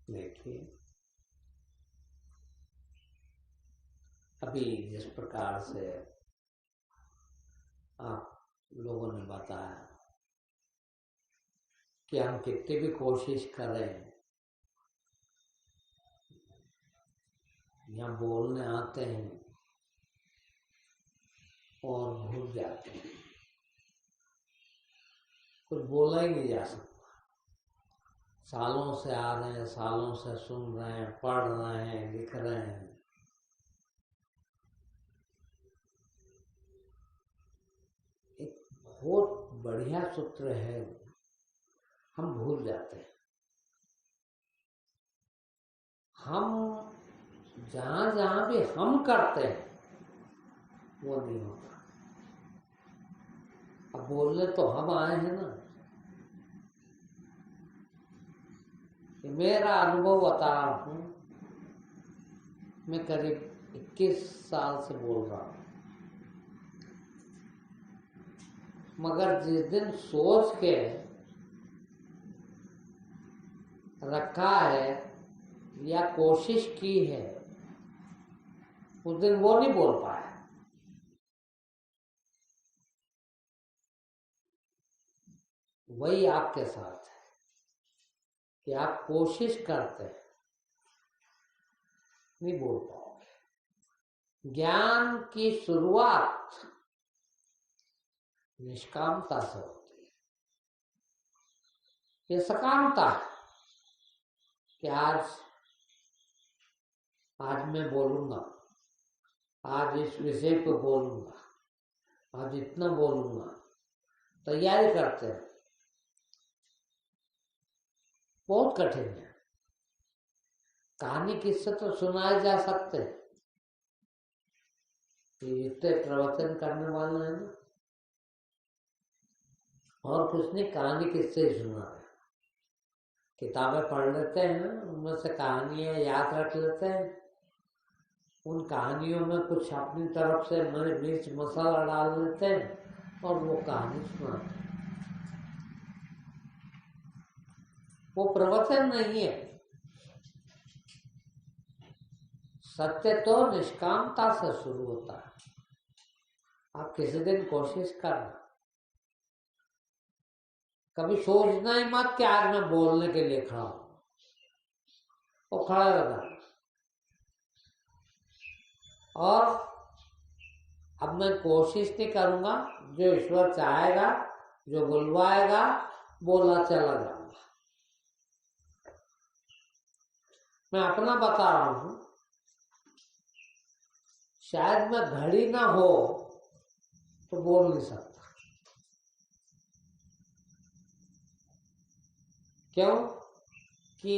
देखिए, अभी जिस प्रकार से आप लोगों ने बताया कि हम कितनी भी कोशिश करें या बोलने आते हैं और भूल जाते हैं, कुछ बोला ही नहीं जा सकता। सालों से आ रहे हैं, सालों से सुन रहे हैं, पढ़ रहे हैं, लिख रहे हैं, एक बहुत बढ़िया सूत्र है, हम भूल जाते हैं। हम जहां जहां भी हम करते हैं वो नहीं होता। अब बोलने तो हम आए हैं ना। मेरा अनुभव बता रहा हूं, मैं करीब 21 साल से बोल रहा हूं, मगर जिस दिन सोच के रखा है या कोशिश की है, उस दिन वो नहीं बोल पाया। वही आपके साथ है कि आप कोशिश करते हैं, नहीं बोल पाओगे। ज्ञान की शुरुआत निष्कामता से होती है। ये सकामता है कि आज मैं बोलूंगा, आज इस विषय पे बोलूंगा, आज इतना बोलूंगा, तैयारी करते हैं। बहुत कठिन है। कहानी किससे तो सुनाए जा सकते हैं, जितने प्रवचन करने वाले हैं ना, और कुछ नहीं, कहानी किससे ही सुना है। किताबें पढ़ लेते हैं ना, उनमें से कहानियां याद रख लेते हैं, उन कहानियों में कुछ अपनी तरफ से मिर्च मसाला डाल लेते हैं और वो कहानी सुनाते हैं। वो प्रवचन नहीं है। सत्य तो निष्कामता से शुरू होता है। आप किसी दिन कोशिश करना, कभी सोचना ही मत कि आज मैं बोलने के लिए खड़ा हूं, वो खड़ा होगा। और अब मैं कोशिश नहीं करूंगा, जो ईश्वर चाहेगा, जो बुलवाएगा, बोला चला जाऊंगा। मैं अपना बता रहा हूं, शायद मैं घड़ी ना हो तो बोल नहीं सकता। क्यों? कि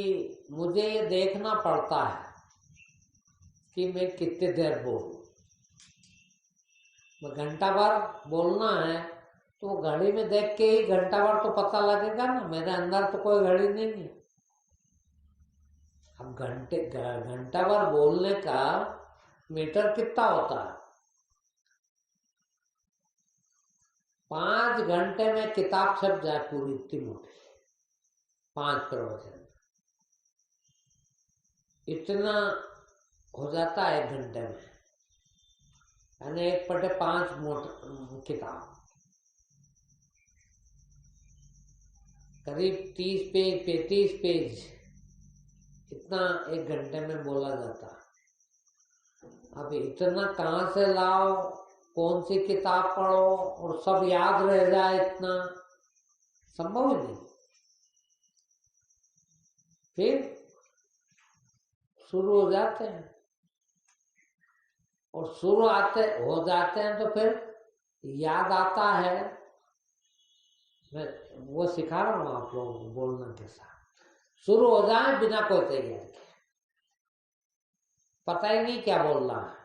मुझे ये देखना पड़ता है कि मैं कितनी देर बोलूं। मैं घंटा भर बोलना है तो घड़ी में देख के ही घंटा भर तो पता लगेगा ना। मेरे अंदर तो कोई घड़ी नहीं है। अब घंटा भर बोलने का मीटर कितना होता है? 5 घंटे में किताब छप जाए पूरी, इतनी मोटी, 5 प्रवचन, इतना हो जाता है 1 घंटे में। यानी 1/5 किताब, करीब 30 पेज, 35 पेज, इतना 1 घंटे में बोला जाता। अब इतना कहाँ से लाओ, कौन सी किताब पढ़ो और सब याद रह जाए, इतना संभव ही नहीं। फिर शुरू हो जाते हैं, और शुरू हो जाते हैं तो फिर याद आता है। मैं वो सिखा रहा हूँ आप लोगों को बोलने के साथ। शुरू हो जाए बिना कोई तैयारी के, पता ही नहीं क्या बोलना है।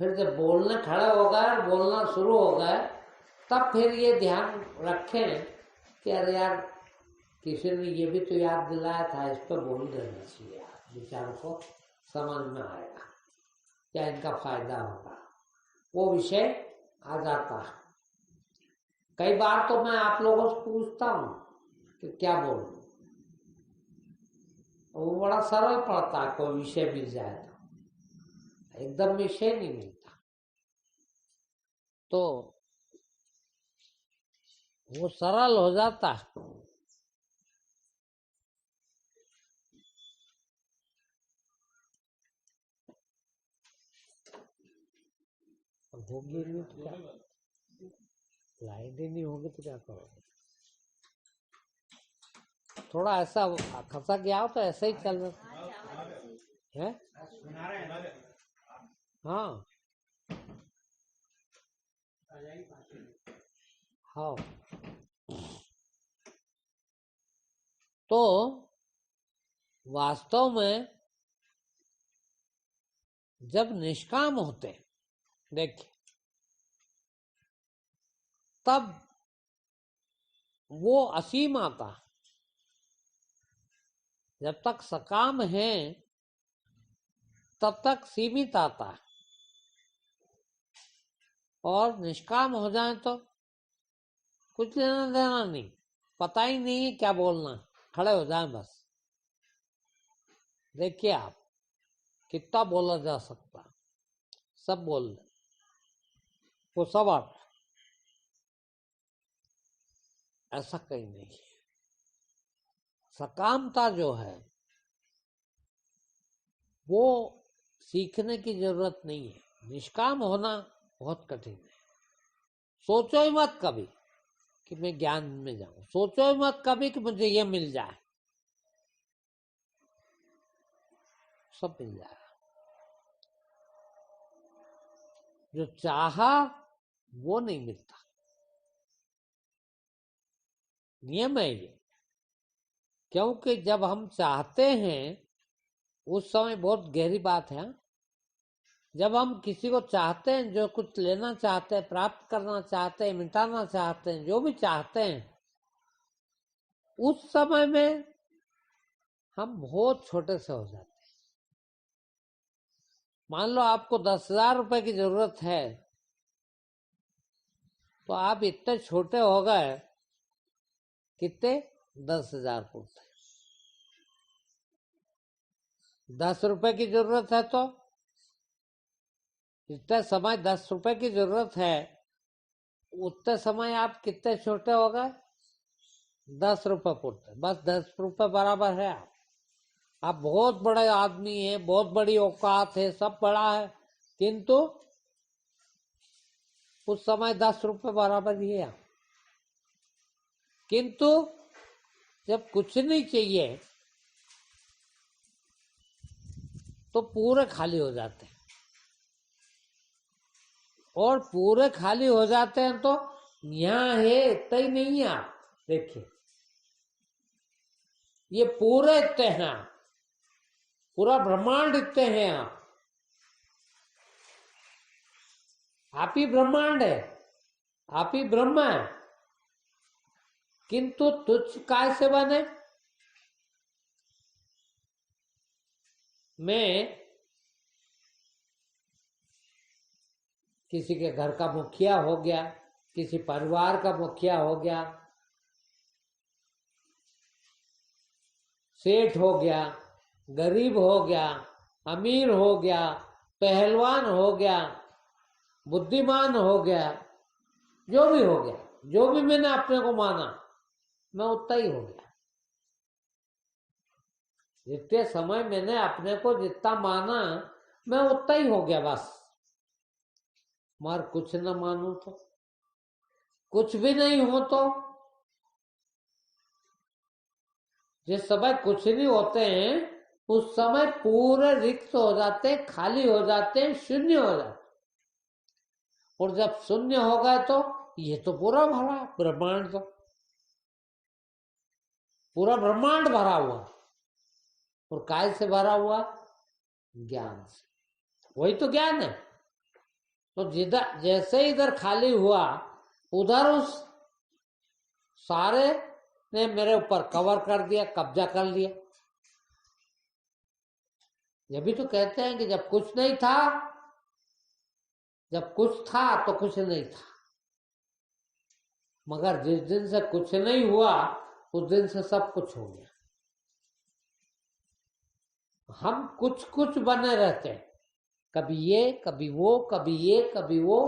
फिर जब बोलने खड़े हो गए, बोलना शुरू हो गए, तब फिर ये ध्यान रखें कि अरे यार, किसी ने ये भी तो याद दिलाया था, इस पर बोल देना चाहिए, विचार को समझ में आएगा, क्या इनका फायदा होगा, वो विषय आ जाता है। कई बार तो मैं आप लोगों से पूछता हूँ कि क्या बोलूं। वो बड़ा सरल पड़ता है, कोई विषय मिल जाए तो, एकदम विषय नहीं मिलता। तो वो सरल हो जाता है। होगी नहीं तो क्या, लाइट ही नहीं होगी तो क्या करोगे। थोड़ा ऐसा खसा गया हो तो ऐसा ही चल रहा है। हाँ हाँ। तो वास्तव में जब निष्काम होते, देखिए, तब वो असीम आता। जब तक सकाम है तब तक सीमित आता है, और निष्काम हो जाए तो कुछ लेना देना नहीं, पता ही नहीं है क्या बोलना, खड़े हो जाए बस। देखिए आप कितना बोला जा सकता, सब बोल ले, वो सब आप, ऐसा कहीं नहीं। सकामता जो है वो सीखने की जरूरत नहीं है। निष्काम होना बहुत कठिन है। सोचो ही मत कभी कि मैं ज्ञान में जाऊं, सोचो ही मत कभी कि मुझे ये मिल जाए, सब मिल जाएगा। जो चाहा वो नहीं मिलता, नियम है ये। क्योंकि जब हम चाहते हैं उस समय, बहुत गहरी बात है, जब हम किसी को चाहते हैं, जो कुछ लेना चाहते हैं, प्राप्त करना चाहते हैं, मिटाना चाहते हैं, जो भी चाहते हैं, उस समय में हम बहुत छोटे से हो जाते हैं। मान लो आपको 10,000 रुपए की जरूरत है, तो आप इतने छोटे हो गए, कितने, 10,000 पूछते। 10 रुपए की जरूरत है तो जितने समय 10 रुपए की जरूरत है, उतने समय आप कितने छोटे हो गए, 10 रुपए पूछते, बस 10 रुपए बराबर है। आप बहुत बड़े आदमी हैं, बहुत बड़ी औकात है, सब बड़ा है, किंतु उस समय 10 रुपए बराबर ही है। किंतु जब कुछ नहीं चाहिए तो पूरे खाली हो जाते हैं, और पूरे खाली हो जाते हैं तो यहाँ है इतना ही नहीं है। आप देखिए, ये पूरे इतने हैं, पूरा ब्रह्मांड इतने हैं। आप ही ब्रह्मांड है, आप ही ब्रह्म है, किंतु तुच्छ काय से बने। मैं किसी के घर का मुखिया हो गया, किसी परिवार का मुखिया हो गया, सेठ हो गया, गरीब हो गया, अमीर हो गया, पहलवान हो गया, बुद्धिमान हो गया, जो भी हो गया, जो भी मैंने अपने को माना, मैं उतना ही हो गया। जितने समय मैंने अपने को जितना माना, मैं उतना ही हो गया बस। मगर कुछ न मानू तो, कुछ भी नहीं हो तो, जिस समय कुछ नहीं होते हैं उस समय पूरे रिक्त हो जाते हैं, खाली हो जाते हैं, शून्य हो जाते। और जब शून्य हो गए तो ये तो पूरा भरा ब्रह्मांड, तो पूरा ब्रह्मांड भरा हुआ, और काय से भरा हुआ, ज्ञान से। वही तो ज्ञान है। तो जिधर जैसे इधर खाली हुआ, उधर उस सारे ने मेरे ऊपर कवर कर दिया, कब्जा कर लिया। ये भी तो कहते हैं कि जब कुछ नहीं था, जब कुछ था तो कुछ नहीं था। मगर जिस दिन से कुछ नहीं हुआ, उस दिन से सब कुछ हो गया। हम कुछ कुछ बने रहते हैं, कभी ये कभी वो, कभी ये कभी वो,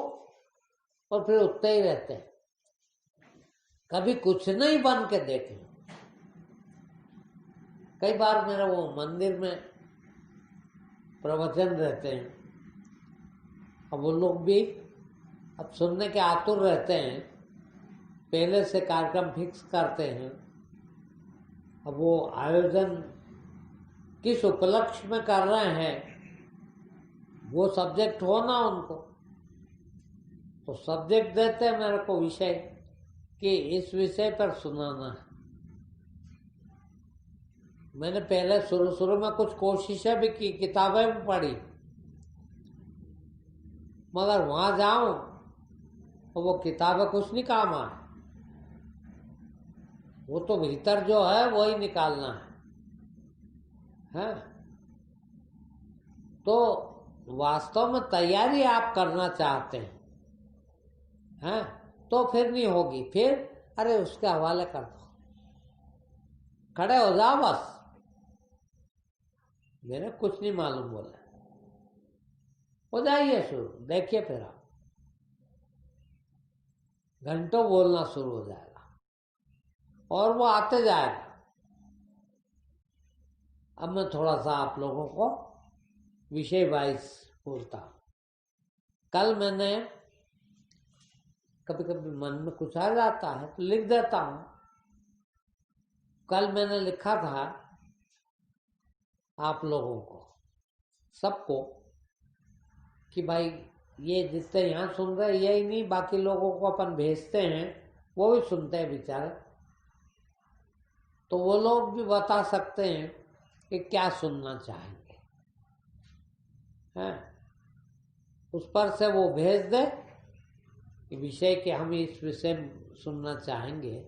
और फिर उतने ही रहते हैं। कभी कुछ नहीं बन के देखे। कई बार मेरा वो मंदिर में प्रवचन रहते हैं, अब वो लोग भी अब सुनने के आतुर रहते हैं, पहले से कार्यक्रम फिक्स करते हैं। अब वो आयोजन किस उपलक्ष्य में कर रहे हैं, वो सब्जेक्ट हो ना उनको, तो सब्जेक्ट देते हैं मेरे को विषय कि इस विषय पर सुनाना है। मैंने पहले शुरू में कुछ कोशिशें भी की, किताबें भी पढ़ी, मगर वहां जाऊं तो वो किताबें कुछ नहीं काम आए। वो तो भीतर जो है वही निकालना है। तो वास्तव में तैयारी आप करना चाहते हैं तो फिर नहीं होगी। फिर अरे उसके हवाले कर दो, खड़े हो जाओ बस, मैंने कुछ नहीं मालूम बोला, हो जाइए शुरू, देखिए फिर आप घंटों बोलना शुरू हो जाएगा और वो आते जाएगा। अब मैं थोड़ा सा आप लोगों को विषय वाइज बोलता हूं। कल मैंने कभी कभी मन में कुछ आ जाता है तो लिख देता हूं। कल मैंने लिखा था आप लोगों को, सबको, कि भाई ये जितने यहाँ सुन रहे यही नहीं, बाकी लोगों को अपन भेजते हैं, वो भी सुनते हैं बेचारे, तो वो लोग भी बता सकते हैं कि क्या सुनना चाहेंगे। हैं, उस पर से वो भेज दे कि विषय के हम इस विषय सुनना चाहेंगे।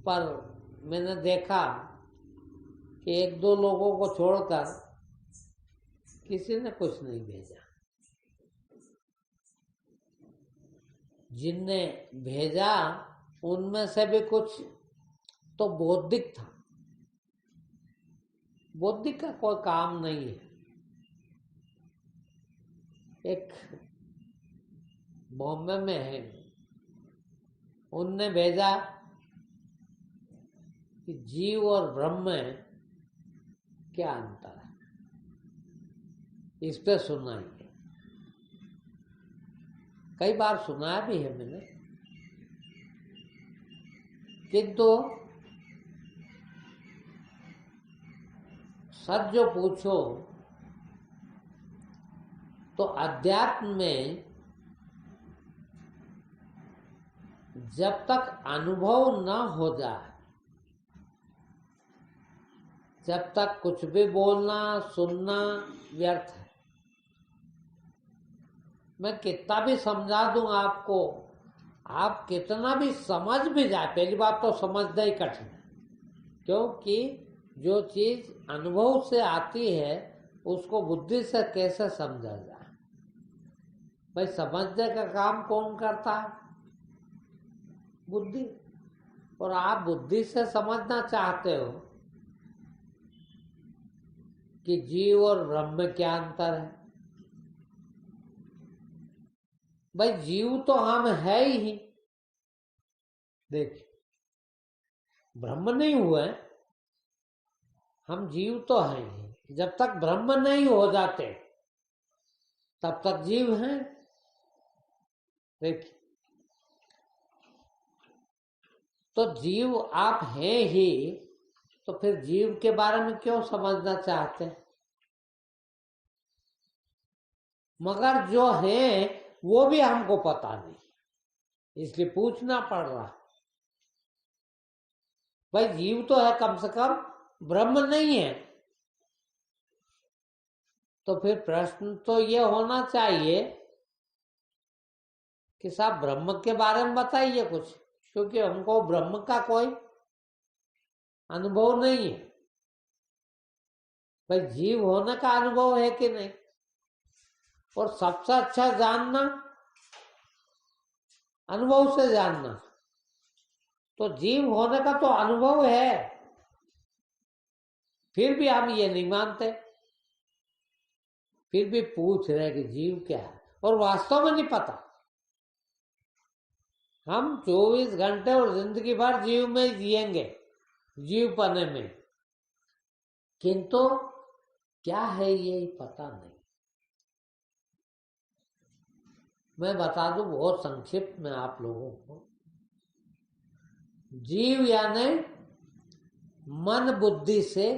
पर मैंने देखा कि एक दो लोगों को छोड़कर किसी ने कुछ नहीं भेजा। जिनने भेजा उनमें से भी कुछ तो बौद्धिक था। बौद्धिक का कोई काम नहीं है। एक बॉम्बे में है, उनने भेजा कि जीव और ब्रह्म में क्या अंतर है, इस पे सुनाइए। कई बार सुनाया भी है मैंने, किंतु सच जो पूछो तो अध्यात्म में जब तक अनुभव न हो जाए, जब तक कुछ भी बोलना सुनना व्यर्थ है। मैं कितना भी समझा दूं आपको, आप कितना भी समझ भी जाए, पहली बात तो समझना ही कठिन है, क्योंकि जो चीज अनुभव से आती है उसको बुद्धि से कैसे समझा जाए। भाई समझने का काम कौन करता है? बुद्धि। और आप बुद्धि से समझना चाहते हो कि जीव और ब्रह्म में क्या अंतर है। भाई जीव तो हम है ही, देखिए ब्रह्म नहीं हुए, हम जीव तो हैं ही। जब तक ब्रह्म नहीं हो जाते तब तक जीव हैं। देखिए, तो जीव आप हैं ही, तो फिर जीव के बारे में क्यों समझना चाहते हैं? मगर जो है वो भी हमको पता नहीं, इसलिए पूछना पड़ रहा। भाई जीव तो है, कम से कम ब्रह्म नहीं है। तो फिर प्रश्न तो ये होना चाहिए कि साहब ब्रह्म के बारे में बताइए कुछ, क्योंकि हमको ब्रह्म का कोई अनुभव नहीं है। भाई जीव होने का अनुभव है कि नहीं? और सबसे अच्छा जानना अनुभव से जानना। तो जीव होने का तो अनुभव है, फिर भी हम ये नहीं मानते, फिर भी पूछ रहे कि जीव क्या है, और वास्तव में नहीं पता। हम 24 घंटे और जिंदगी भर जीव में ही जिएंगे, जीव पने में, किंतु क्या है ये पता नहीं। मैं बता दूं बहुत संक्षिप्त में आप लोगों को। जीव यानी मन बुद्धि से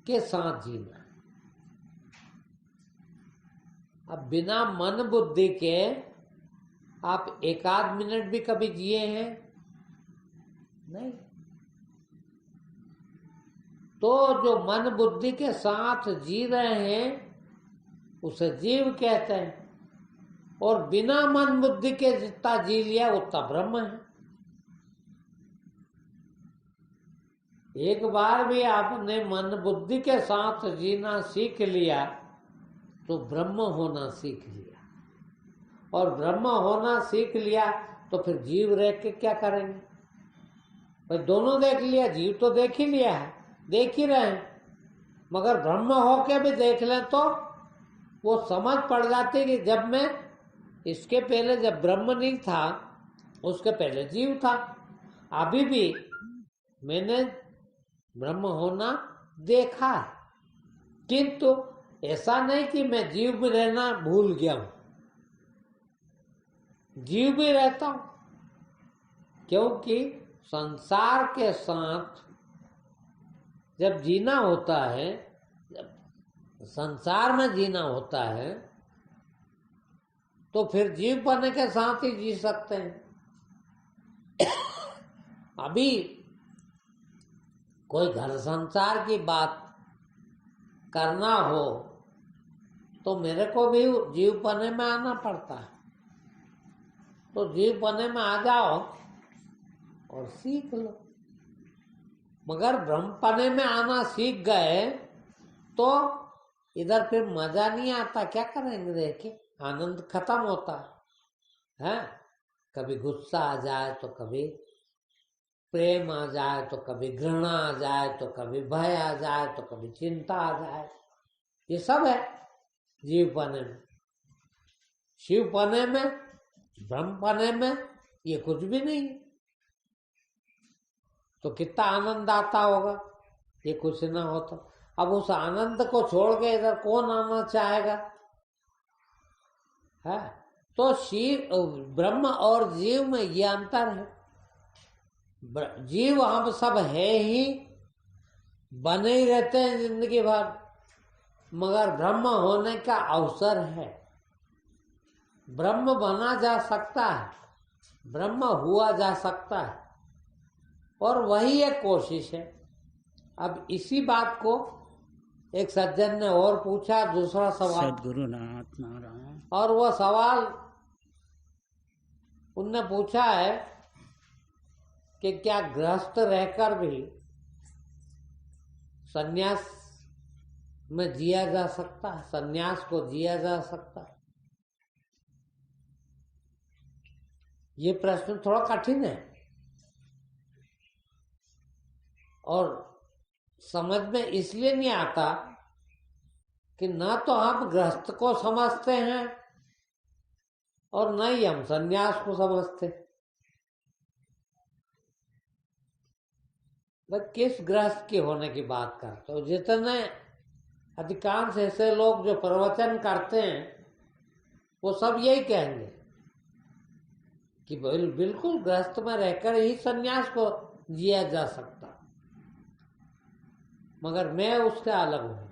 के साथ जीना। अब बिना मन बुद्धि के आप एक आध मिनट भी कभी जिए हैं? नहीं। तो जो मन बुद्धि के साथ जी रहे हैं उसे जीव कहते हैं, और बिना मन बुद्धि के जितना जी लिया उतना ब्रह्म है। एक बार भी आपने मन बुद्धि के साथ जीना सीख लिया तो ब्रह्म होना सीख लिया, और ब्रह्म होना सीख लिया तो फिर जीव रह के क्या करेंगे? भाई दोनों देख लिया, जीव तो देख ही लिया है, देख ही रहे हैं, मगर ब्रह्म होके भी देख लें तो वो समझ पड़ जाती कि जब मैं इसके पहले जब ब्रह्म नहीं था उसके पहले जीव था, अभी भी मैंने ब्रह्म होना देखा है, किंतु ऐसा नहीं कि मैं जीव में रहना भूल गया हूं, जीव भी रहता हूं, क्योंकि संसार के साथ जब जीना होता है, जब संसार में जीना होता है तो फिर जीव पने के साथ ही जी सकते हैं। अभी कोई घर संसार की बात करना हो तो मेरे को भी जीव पने में आना पड़ता है, तो जीव पने में आ जाओ और सीख लो। मगर ब्रह्म पने में आना सीख गए तो इधर फिर मजा नहीं आता, क्या करेंगे? देखे आनंद खत्म होता है। कभी गुस्सा आ जाए तो कभी प्रेम आ जाए, तो कभी घृणा आ जाए, तो कभी भय आ जाए, तो कभी चिंता आ जाए, ये सब है जीव पने में। शिव पने में, ब्रह्म पने में ये कुछ भी नहीं, तो कितना आनंद आता होगा, ये कुछ ना हो तो। अब उस आनंद को छोड़ के इधर कौन आना चाहेगा? है तो शिव ब्रह्म और जीव में ये अंतर है। जीव हम सब है ही, बने ही रहते हैं जिंदगी भर, मगर ब्रह्म होने का अवसर है। ब्रह्म बना जा सकता है, ब्रह्म हुआ जा सकता है, और वही एक कोशिश है। अब इसी बात को एक सज्जन ने और पूछा, दूसरा सवाल, सद्गुरुनाथ नारायण, और वह सवाल उनने पूछा है कि क्या गृहस्थ रहकर भी सन्यास में जिया जा सकता है, सन्यास को जिया जा सकता है? ये प्रश्न थोड़ा कठिन है और समझ में इसलिए नहीं आता कि ना तो हम गृहस्थ को समझते हैं और न ही हम सन्यास को समझते। भाई किस गृहस्थ की होने की बात करते हो? जितने अधिकांश ऐसे लोग जो प्रवचन करते हैं वो सब यही कहेंगे कि बिल्कुल गृहस्थ में रहकर ही सन्यास को जिया जा सकता, मगर मैं उससे अलग हूं।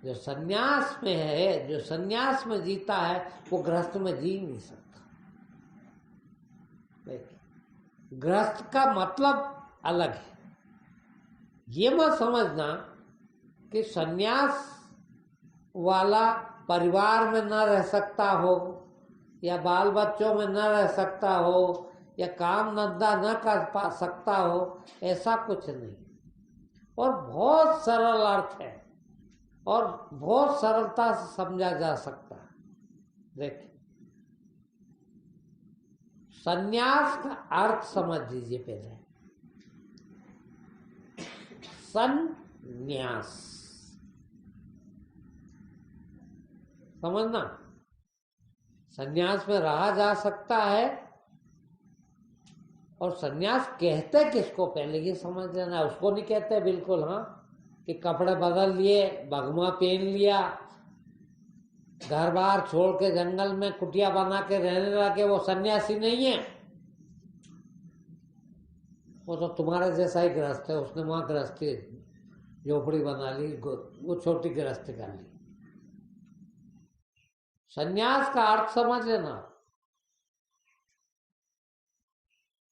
जो सन्यास में है, जो सन्यास में जीता है, वो गृहस्थ में जी नहीं सकता। गृहस्थ का मतलब अलग है। ये मत समझना कि सन्यास वाला परिवार में न रह सकता हो, या बाल बच्चों में न रह सकता हो, या काम धंधा न कर सकता हो, ऐसा कुछ नहीं। और बहुत सरल अर्थ है और बहुत सरलता से समझा जा सकता है। देखिए, संन्यास का अर्थ समझ लीजिए पहले। संन्यास समझना, संन्यास में रहा जा सकता है, और संन्यास कहते किसको पहले ये समझ लेना। उसको नहीं कहते बिल्कुल, हाँ, कि कपड़े बदल लिए, भगवा पहन लिया, घर बार छोड़ के जंगल में कुटिया बना के रहने लगे, वो सन्यासी नहीं है। वो तो तुम्हारे जैसा ही गृहस्थ है, उसने वहां गृहस्थी झोपड़ी बना ली, वो छोटी गृहस्थी कर ली। सन्यास का अर्थ समझ लेना।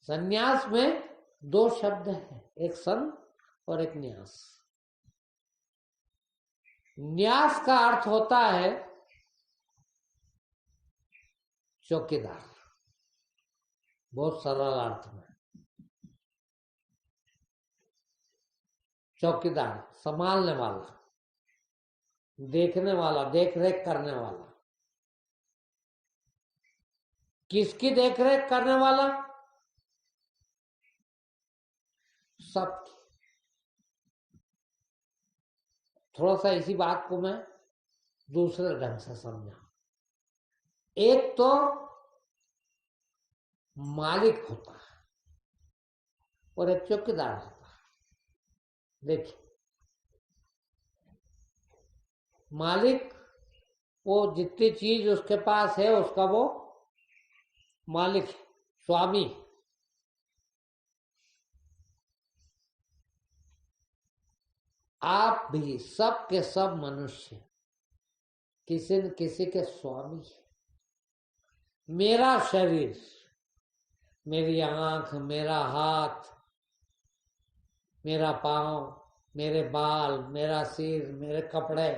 सन्यास में दो शब्द है, एक सन और एक न्यास। न्यास का अर्थ होता है चौकीदार, बहुत सरल अर्थ में। चौकीदार, संभालने वाला, देखने वाला, देख रेख करने वाला। किसकी देख रेख करने वाला? सबकी। थोड़ा सा इसी बात को मैं दूसरे ढंग से समझा। एक तो मालिक होता है और एक चौकीदार होता है। देखिए, मालिक वो जितनी चीज उसके पास है उसका वो मालिक है, स्वामी। आप भी सब के सब मनुष्य किसी न किसी के स्वामी है। मेरा शरीर, मेरी आंख, मेरा हाथ, मेरा पांव, मेरे बाल, मेरा सिर, मेरे कपड़े,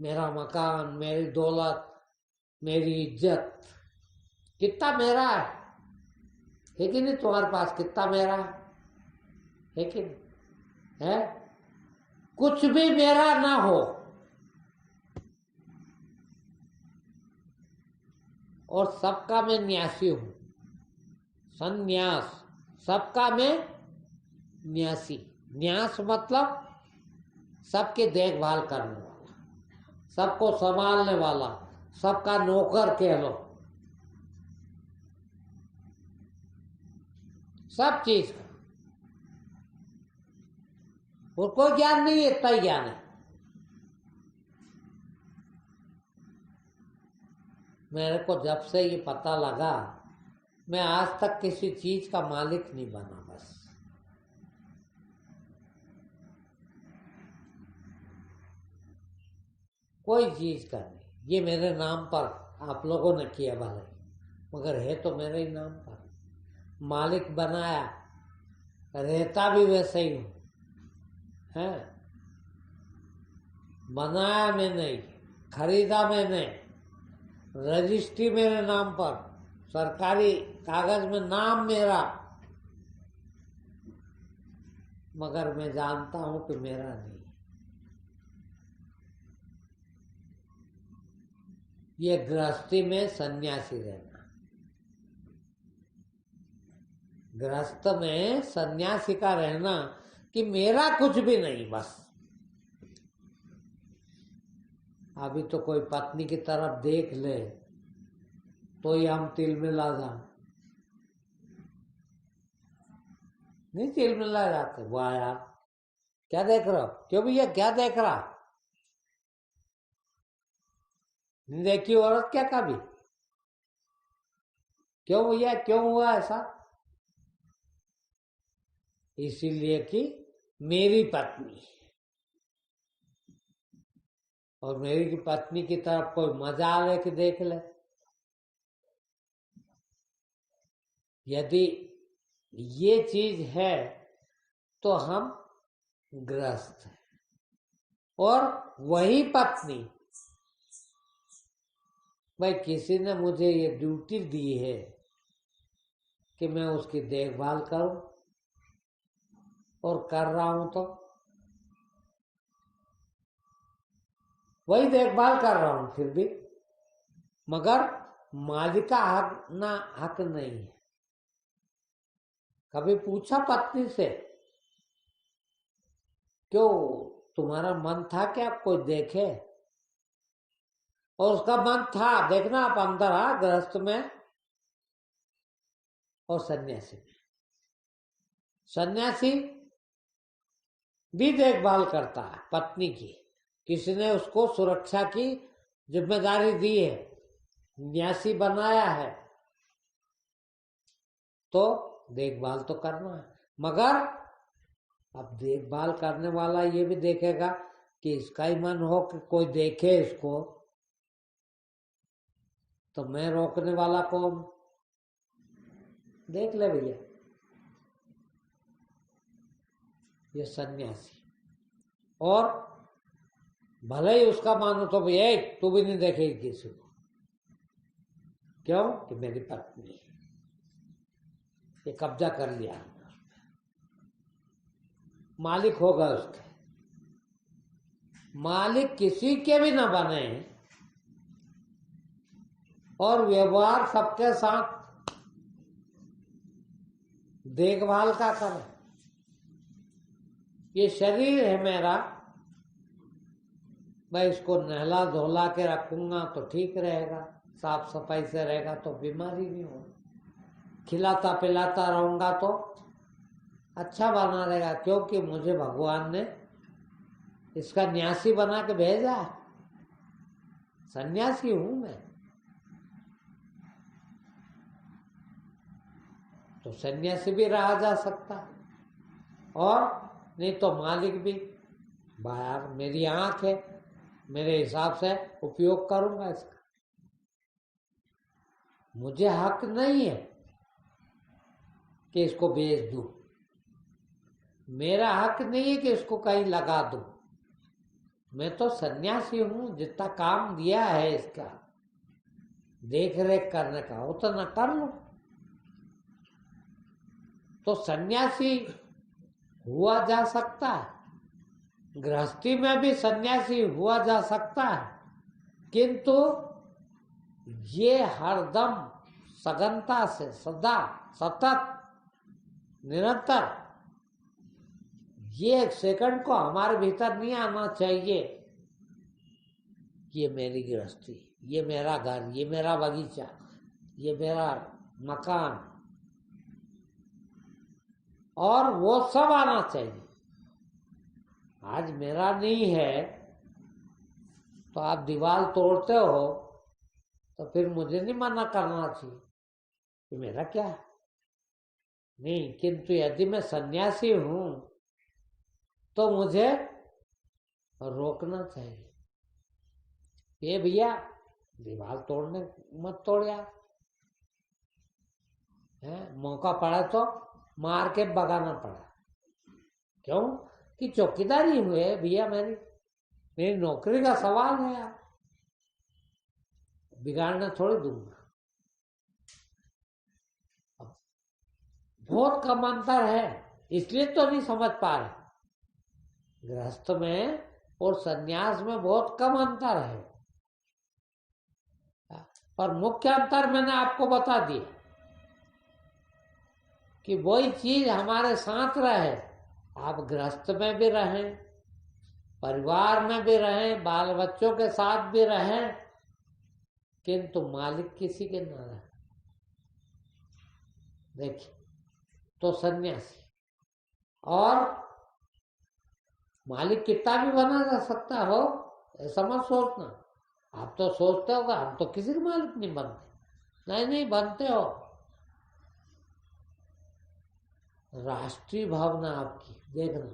मेरा मकान, मेरी दौलत, मेरी इज्जत, कितना मेरा है कि नहीं? तुम्हारे पास कितना मेरा है कि नहीं है? कुछ भी मेरा ना हो और सबका मैं न्यासी हूं। संन्यास, सबका मैं न्यासी। न्यास मतलब सबकी देखभाल करने वाला, सबको संभालने वाला, सबका नौकर कह लो, सब चीज का। और कोई ज्ञान नहीं है, इतना ही ज्ञान है। मेरे को जब से ये पता लगा, मैं आज तक किसी चीज का मालिक नहीं बना। बस कोई चीज का नहीं। ये मेरे नाम पर आप लोगों ने किया भले, मगर है तो मेरे ही नाम पर। मालिक बनाया, रहता भी वैसे ही हूं, है। बनाया मैंने, खरीदा मैंने, रजिस्ट्री मेरे नाम पर, सरकारी कागज में नाम मेरा, मगर मैं जानता हूं कि मेरा नहीं। ये गृहस्थी में सन्यासी रहना। गृहस्थ में सन्यासी का रहना कि मेरा कुछ भी नहीं। बस अभी तो कोई पत्नी की तरफ देख ले तो ही हम तिल मिला जाए, नहीं तिल मिला जाते। वाह यार, क्या देख रहे हो? क्यों भैया, क्या देख रहा? देखी औरत क्या कभी? क्यों भैया, क्यों हुआ ऐसा? इसीलिए कि मेरी पत्नी, और मेरी की पत्नी की तरफ कोई मजा लेके देख ले। यदि ये चीज है तो हम ग्रस्त हैं। और वही पत्नी, भाई किसी ने मुझे ये ड्यूटी दी है कि मैं उसकी देखभाल करूं, और कर रहा हूं, तो वही देखभाल कर रहा हूं फिर भी, मगर मालिक का हक नहीं है। कभी पूछा पत्नी से, क्यों तुम्हारा मन था कि आप कोई देखे? और उसका मन था, देखना आप अंदर गृहस्थ में और सन्यासी में। सन्यासी भी देखभाल करता है पत्नी की, किसी ने उसको सुरक्षा की जिम्मेदारी दी है, न्यासी बनाया है, तो देखभाल तो करना है। मगर अब देखभाल करने वाला ये भी देखेगा कि इसका ही मन हो कि कोई देखे इसको, तो मैं रोकने वाला कौन? देख ले भैया, ये सन्यासी। और भले ही उसका मानो तो भैया तू भी नहीं देखेगी किसी को, क्यों कि मेरी पत्नी है, ये कब्जा कर लिया, मालिक होगा उसके। मालिक किसी के भी ना बने और व्यवहार सबके साथ देखभाल का करें। ये शरीर है मेरा, मैं इसको नहला धोला के रखूंगा तो ठीक रहेगा, साफ सफाई से रहेगा तो बीमारी नहीं होगी, खिलाता पिलाता रहूंगा तो अच्छा बना रहेगा, क्योंकि मुझे भगवान ने इसका न्यासी बना के भेजा। सन्यासी हूं मैं, तो सन्यासी भी रहा जा सकता, और नहीं तो मालिक भी। बाहर मेरी आंख है, मेरे हिसाब से उपयोग करूंगा इसका। मुझे हक नहीं है कि इसको बेच दूं, मेरा हक नहीं है कि इसको कहीं लगा दूं। मैं तो सन्यासी हूं, जितना काम दिया है इसका देख रेख करने का उतना कर लो। तो सन्यासी हुआ जा सकता है, गृहस्थी में भी सन्यासी हुआ जा सकता है, किंतु ये हरदम सघनता से, सदा सतत निरंतर, ये एक सेकंड को हमारे भीतर नहीं आना चाहिए। ये मेरी गृहस्थी, ये मेरा घर, ये मेरा बगीचा, ये मेरा मकान, और वो सब आना चाहिए। आज मेरा नहीं है तो आप दीवार तोड़ते हो, तो फिर मुझे नहीं मना करना चाहिए कि मेरा क्या है, नहीं। किंतु यदि मैं सन्यासी हूं तो मुझे रोकना चाहिए, ये भैया दीवार तोड़ने मत तोड़ यार, मौका पड़ा तो मार के भगाना पड़ा, क्यों कि चौकीदारी हुए भैया, मेरी नौकरी का सवाल है यार, बिगाड़ना थोड़ी दूंगा। बहुत कम अंतर है, इसलिए तो नहीं समझ पा रहे। गृहस्थ में और सन्यास में बहुत कम अंतर है, पर मुख्य अंतर मैंने आपको बता दिया कि वही चीज हमारे साथ रहे। आप गृहस्थ में भी रहें, परिवार में भी रहें, बाल बच्चों के साथ भी रहें, किंतु मालिक किसी के न रहे। देखिए, तो सन्यासी और मालिक कितना भी बना जा सकता हो, ऐसा मत सोचना। आप तो सोचते होगा हम तो किसी के मालिक नहीं बनते, नहीं बनते हो। राष्ट्रीय भावना आपकी देखना,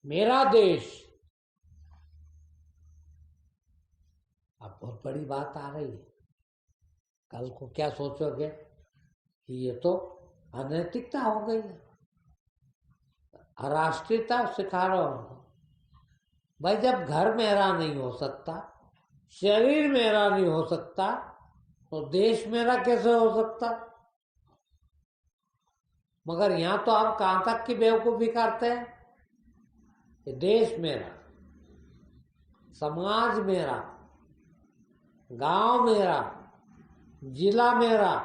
मेरा देश, अब बहुत बड़ी बात आ रही है। कल को क्या सोचोगे कि ये तो अनैतिकता हो गई है, अराष्ट्रीयता सिखा रहा हूं। भाई जब घर मेरा नहीं हो सकता, शरीर मेरा नहीं हो सकता, तो देश मेरा कैसे हो सकता? मगर यहां तो आप कहां तक की बेवकूफी करते हैं कि देश मेरा, समाज मेरा, गांव मेरा, जिला मेरा,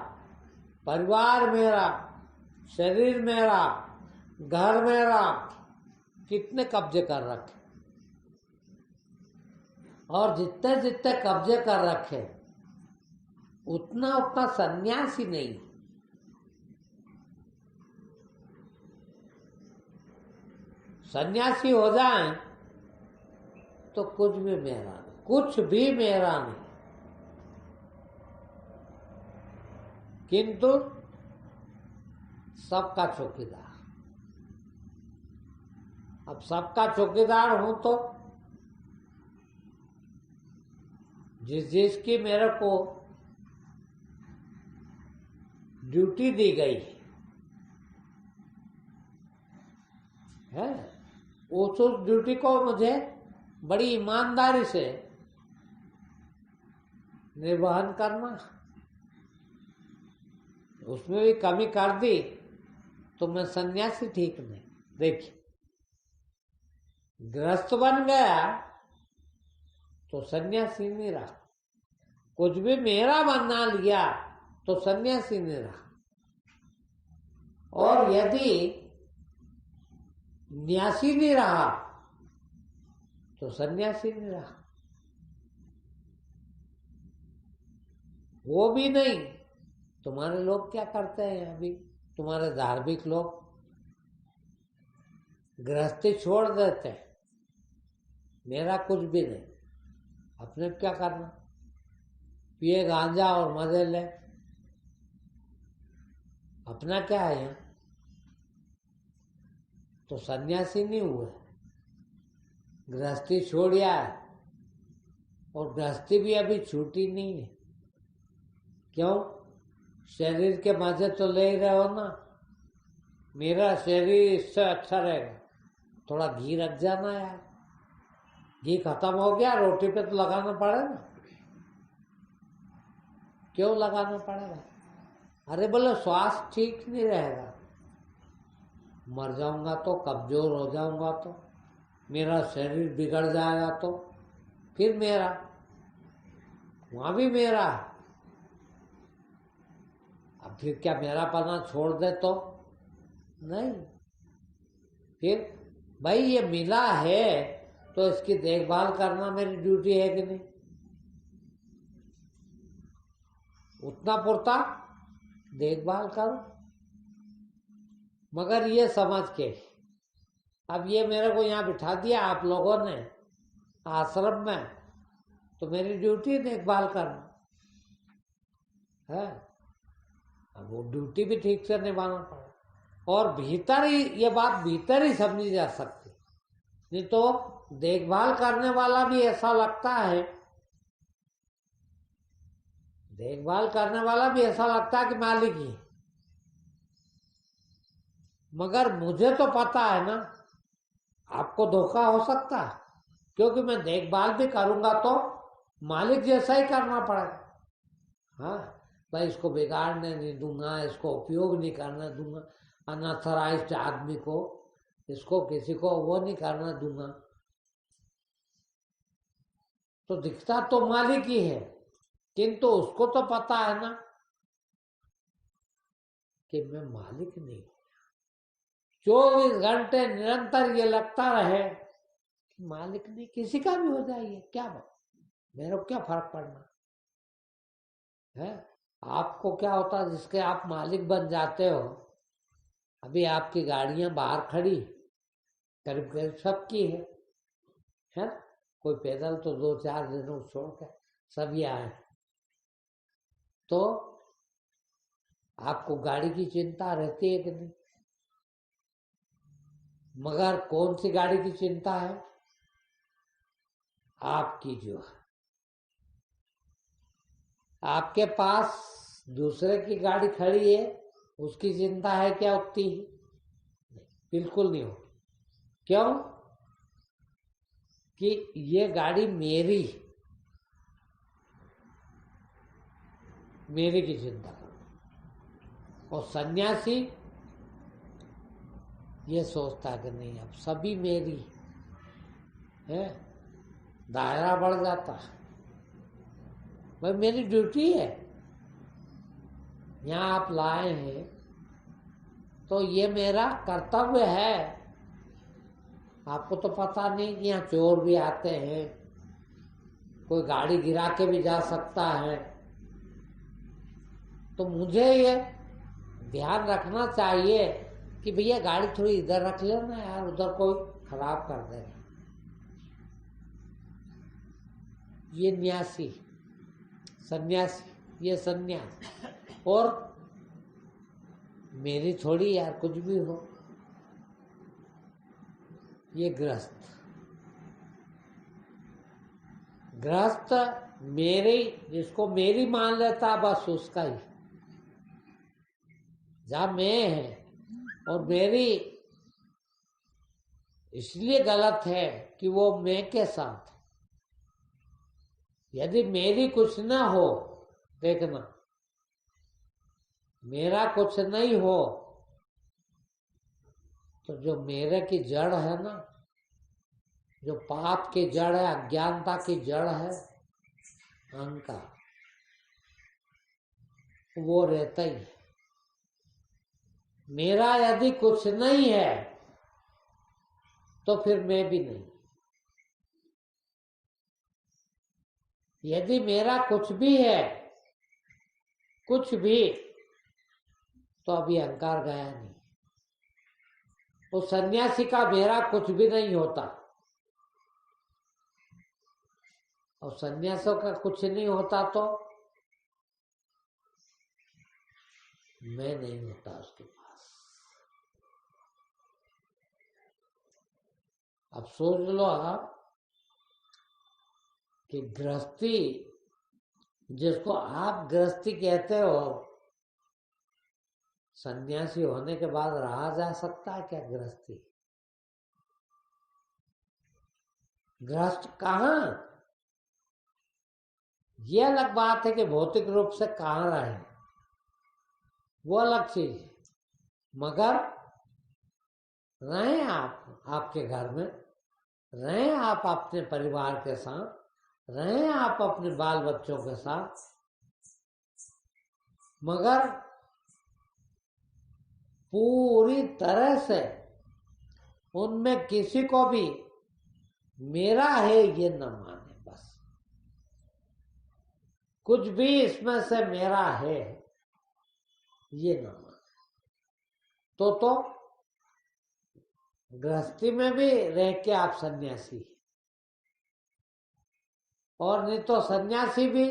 परिवार मेरा, शरीर मेरा, घर मेरा, कितने कब्जे कर रखे, और जितने जितने कब्जे कर रखे उतना उतना सन्यासी नहीं। सन्यासी हो जाए तो कुछ भी मेरा नहीं, कुछ भी मेरा नहीं। किंतु सबका चौकीदार। अब सबका चौकीदार हूं तो जिसकी मेरे को ड्यूटी दी गई है, उस ड्यूटी को मुझे बड़ी ईमानदारी से निर्वहन करना। उसमें भी कमी कर दी तो मैं सन्यासी ठीक नहीं। देखिए, गृहस्थ बन गया तो सन्यासी नहीं रहा, कुछ भी मेरा बना लिया तो सन्यासी नहीं रहा। और यदि न्यासी नहीं रहा तो सन्यासी नहीं रहा। वो भी नहीं। तुम्हारे लोग क्या करते हैं अभी, तुम्हारे धार्मिक लोग गृहस्थी छोड़ देते हैं, मेरा कुछ भी नहीं, अपने क्या करना, पिए गांजा और मजे ले, अपना क्या है यहाँ। तो सन्यासी नहीं हुए, गृहस्थी छोड़िया है, और गृहस्थी भी अभी छूटी नहीं है। क्यों? शरीर के मजे तो ले ही रहे हो ना। मेरा शरीर इससे अच्छा रहेगा, थोड़ा घी रख जाना यार। घी खत्म हो गया, रोटी पे तो लगाना पड़ेगा। क्यों लगाना पड़ेगा? अरे बोले स्वास्थ्य ठीक नहीं रहेगा, मर जाऊंगा तो, कमजोर हो जाऊंगा तो, मेरा शरीर बिगड़ जाएगा तो फिर मेरा, वहां भी मेरा। अब फिर क्या मेरा पना छोड़ दे तो नहीं। फिर भाई ये मिला है तो इसकी देखभाल करना मेरी ड्यूटी है कि नहीं? उतना पुरता देखभाल करो। मगर ये समझ के, अब ये मेरे को यहाँ बिठा दिया आप लोगों ने आश्रम में, तो मेरी ड्यूटी देखभाल करना है। अब वो ड्यूटी भी ठीक से निभाना पड़े, और भीतर ही ये बात भीतर ही समझी जा सकती, नहीं तो देखभाल करने वाला भी ऐसा लगता है, देखभाल करने वाला भी ऐसा लगता है कि मालिक ही। मगर मुझे तो पता है ना, आपको धोखा हो सकता है, क्योंकि मैं देखभाल भी करूंगा तो मालिक जैसा ही करना पड़ेगा। हाँ भाई, इसको बिगाड़ने नहीं दूंगा, इसको उपयोग नहीं करने दूंगा, अनऑथराइज्ड आदमी को, इसको किसी को वो नहीं करना दूंगा। तो दिखता तो मालिक ही है, किंतु उसको तो पता है ना कि मैं मालिक नहीं। 24 घंटे निरंतर ये लगता रहे कि मालिक नहीं, किसी का भी हो जाइए, क्या बात, मेरे को क्या फर्क पड़ना है। आपको क्या होता जिसके आप मालिक बन जाते हो। अभी आपकी गाड़ियां बाहर खड़ी, करीब करीब सबकी है। कोई पैदल तो 2-4 दिनों छोड़ के सभी आए। तो आपको गाड़ी की चिंता रहती है कि नहीं? मगर कौन सी गाड़ी की चिंता है? आपकी जो है, आपके पास दूसरे की गाड़ी खड़ी है, उसकी चिंता है क्या उतनी ही? बिल्कुल नहीं होगी। क्यों? कि ये गाड़ी मेरी की चिंता करो। और सन्यासी ये सोचता कि नहीं, अब सभी मेरी है, दायरा बढ़ जाता है। भाई मेरी ड्यूटी है, यहाँ आप लाए हैं, तो ये मेरा कर्तव्य है। आपको तो पता नहीं कि यहाँ चोर भी आते हैं, कोई गाड़ी गिरा के भी जा सकता है। तो मुझे ये ध्यान रखना चाहिए कि भैया गाड़ी थोड़ी इधर रख लेना यार, उधर कोई खराब कर देगा। ये न्यासी सन्यासी, ये सन्यास। और मेरी थोड़ी यार कुछ भी हो, ये गृहस्थ मेरी, जिसको मेरी मान लेता बस उसका ही। जहाँ मैं है और मेरी इसलिए गलत है कि वो मैं के साथ। यदि मेरी कुछ ना हो, देखना मेरा कुछ नहीं हो, तो जो मेरे की जड़ है ना, जो पाप की जड़ है, अज्ञानता की जड़ है, अहंकार, वो रहता ही है। मेरा यदि कुछ नहीं है तो फिर मैं भी नहीं। यदि मेरा कुछ भी है, कुछ भी, तो अभी अहंकार गया नहीं। तो सन्यासी का मेरा कुछ भी नहीं होता, और सन्यासों का कुछ नहीं होता तो मैं नहीं होता उसके पास। अब सोच लो आप कि गृहस्थी, जिसको आप गृहस्थी कहते हो, सन्यासी होने के बाद रहा जा सकता है क्या गृहस्थी? गृहस्थ कहाँ? ये अलग बात है कि भौतिक रूप से कहाँ रहे, वो अलग चीज है। मगर रहे आप आपके घर में, रहे आप अपने परिवार के साथ, रहे आप अपने बाल बच्चों के साथ, मगर पूरी तरह से उनमें किसी को भी मेरा है ये न माने। बस कुछ भी इसमें से मेरा है ये न माने, तो गृहस्थी में भी रह के आप सन्यासी, और नहीं तो सन्यासी भी।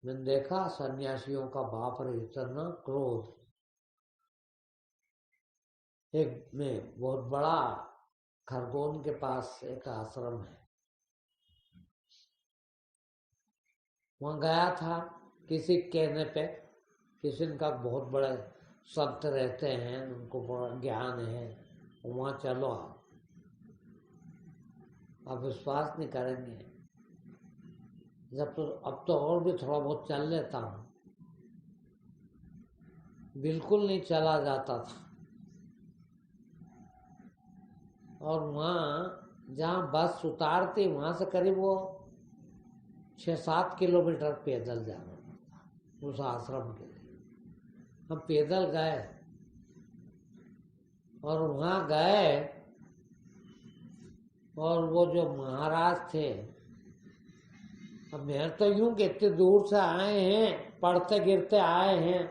मैंने देखा सन्यासियों का, बाप रे इतना क्रोध। एक में बहुत बड़ा खरगोन के पास एक आश्रम है, वहां गया था किसी कहने पे। किसी का बहुत बड़े संत रहते हैं, उनको बड़ा ज्ञान है, वहां चलो आप विश्वास नहीं करेंगे। जब तो अब तो और भी थोड़ा बहुत चल लेता हूँ, बिल्कुल नहीं चला जाता था। और वहाँ जहाँ बस उतारती, वहाँ से करीब वो 6-7 किलोमीटर पैदल जाना पड़ता उस आश्रम के लिए। हम पैदल गए और वहाँ गए, और वो जो महाराज थे, अब मैं तो यूं कि इतने दूर से आए हैं, पढ़ते गिरते आए हैं,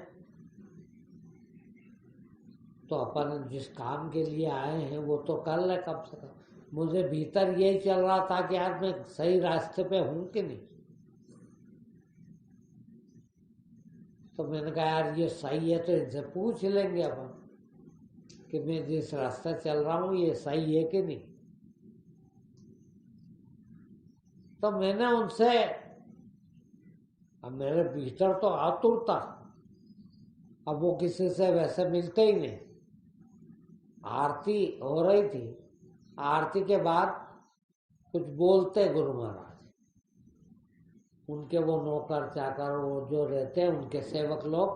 तो अपन जिस काम के लिए आए हैं वो तो कर ले कम से कम। मुझे भीतर यही चल रहा था कि यार मैं सही रास्ते पे हूं कि नहीं। तो मैंने कहा यार ये सही है, तो इनसे पूछ लेंगे अपन कि मैं जिस रास्ते चल रहा हूँ ये सही है कि नहीं। तो मैंने उनसे, अब मेरे भीतर तो आतुरता, अब वो किसी से वैसे मिलते ही नहीं। आरती हो रही थी, आरती के बाद कुछ बोलते गुरु महाराज, उनके वो नौकर चाकर वो जो रहते हैं, उनके सेवक लोग,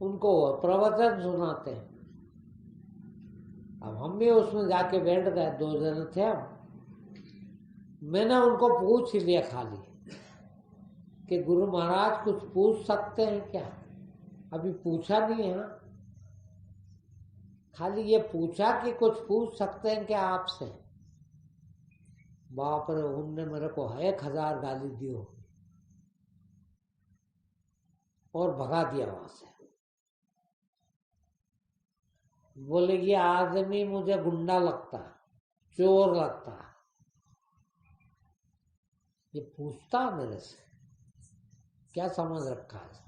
उनको प्रवचन सुनाते हैं। अब हम भी उसमें जाके बैठ गए, 2 जने थे हम। मैंने उनको पूछ लिया खाली कि गुरु महाराज कुछ पूछ सकते हैं क्या। अभी पूछा नहीं है, खाली ये पूछा कि कुछ पूछ सकते हैं क्या आपसे। बाप रे, उनने मेरे को 1000 गाली दी हो और भगा दिया वहां से। बोले ये आदमी मुझे गुंडा लगता, चोर लगता, ये पूछता मेरे से, क्या समझ रखा है।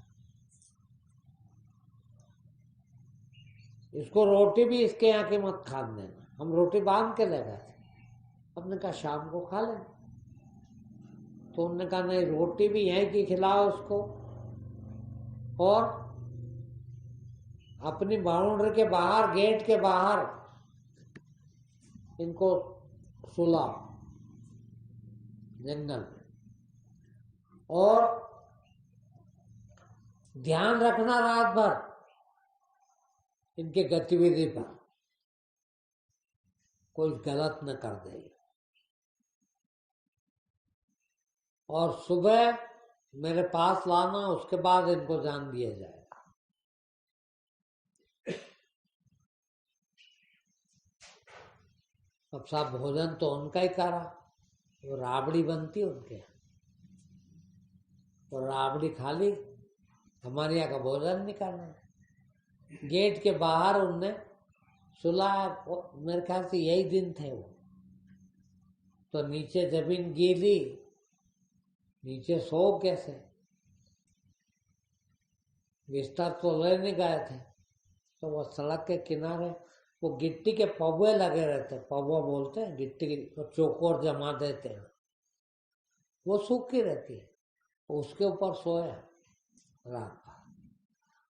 इसको रोटी भी इसके यहाँ की मत खा देना। हम रोटी बांध के ले गए थे, हमने कहा शाम को खा ले, तो उन्होंने कहा नहीं, रोटी भी यहीं की खिलाओ उसको, और अपनी बाउंड्री के बाहर, गेट के बाहर इनको सुलाओ जंगल में, और ध्यान रखना रात भर इनके गतिविधि पर, कोई गलत न कर दे। और सुबह मेरे पास लाना, उसके बाद इनको जान दिया जाएगा। अब साहब भोजन तो उनका ही करा, वो राबड़ी बनती है उनके, और राबड़ी खा ली, हमारे यहाँ का भोजन नहीं करना। गेट के बाहर उनने सुलाया, मेरे ख्याल से यही दिन थे वो, तो नीचे जमीन गीली, नीचे सो कैसे, बिस्तर तो ले नहीं गए थे, तो वो सड़क के किनारे वो गिट्टी के पौवे लगे रहते, पौवा बोलते हैं, गिट्टी की चौकोर जमा देते हैं, वो सूखी रहती है, उसके ऊपर सोया रात का।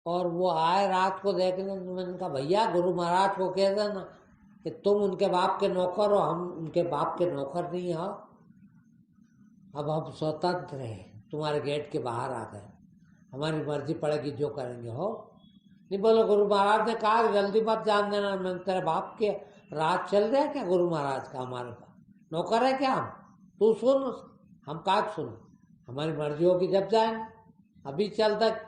और वो आए रात को देखने, तो मैंने कहा भैया गुरु महाराज को कह देना कि तुम उनके बाप के नौकर हो, हम उनके बाप के नौकर नहीं हो, अब हम स्वतंत्र हैं, तुम्हारे गेट के बाहर आ गए, हमारी मर्जी पड़ेगी जो करेंगे हो। नहीं बोलो गुरु महाराज ने कहा जल्दी मत जान देना, मैं तेरे बाप के राज चल रहा है क्या गुरु महाराज का, हमारे पास नौकर है क्या हम, तू सुन, हम का सुन, हमारी मर्जी होगी जब जाए, अभी चल तक